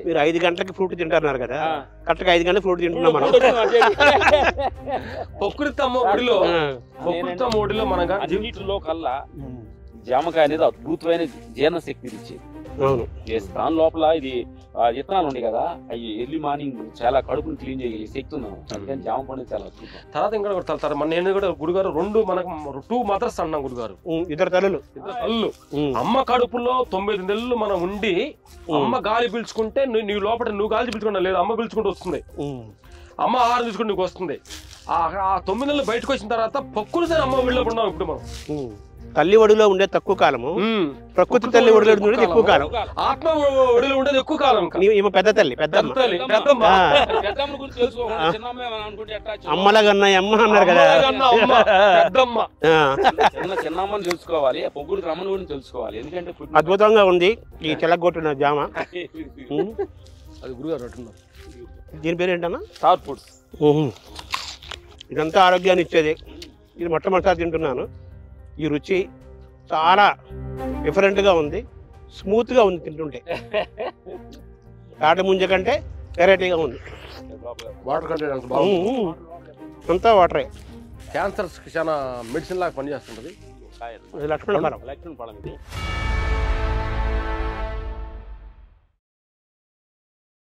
మీరు 5 గంటలకి ఫ్రూట్ తింటున్నారు కదా, కరెక్ట్గా 5 గంటలకు ఫ్రూట్ తింటున్నాం మనం. అన్నిటిలో కల్లా జామకాయ అనేది అద్భుతమైన జీర్ణ శక్తిని ఇచ్చేది. దాని లోపల ఇది విత్తనాలు ఉన్నాయి కదా, అవి ఎర్లీ మార్నింగ్ చాలా కడుపుని క్లీన్ చేయగలిగే శక్తి ఉన్నాను. అందుకని జామ పండు చాలా అద్భుతం. తర్వాత ఇంకా కొడతారు మన నేను కూడా గురుగారు 2 మదర్స్ అన్నాం గురుగారు, 2 తల్లులు. అమ్మ కడుపులో 9 నెలలు మనం ఉండి అమ్మ గాలి పీల్చుకుంటే నీ లోపల నువ్వు గాలి పీల్చుకుంటా లేదు, అమ్మ పీల్చుకుంటూ వస్తుంది. అమ్మ ఆహారం తీసుకుంటే నీకు వస్తుంది. ఆ 9 నెలలు బయటకు వచ్చిన తర్వాత పక్కులు సరే అమ్మ వీళ్ళలో ఉన్నాం ఇప్పుడు మనం. తల్లి ఒడిలో ఉండే తక్కువ కాలము, ప్రకృతి తల్లి ఒడిలో ఉండేది ఎక్కువ కాలం, ఆత్మ ఒడిలో ఉండేది ఎక్కువ కాలం. పెద్ద తల్లి, అమ్మలాగన్నా అమ్మ అన్నారు కదా, చిన్నమ్మని తెలుసుకోవాలి, పొగ్గుడు రమ్మని కూడా తెలుసుకోవాలి. ఎందుకంటే అద్భుతంగా ఉంది ఈ చెలగొట్టిన జామ. అది గురుగారు దీని పేరు ఏంటన్నా? Star foods. ఇదంతా ఆరోగ్యాన్ని ఇచ్చేది. ఇది మొట్టమొదటిసారి తింటున్నాను. ఈ రుచి చాలా డిఫరెంట్గా ఉంది, స్మూత్గా ఉంది తింటుంటే. తాటి ముంజ కంటే వెరైటీగా ఉంది. వాటర్ కంటెంట్ అంతా వాటరే. క్యాన్సర్స్ చాలా మెడిసిన్ లాగా పనిచేస్తుంటది. లక్ష్మణ ఫలం. లక్ష్మణ ఫలం ఇది.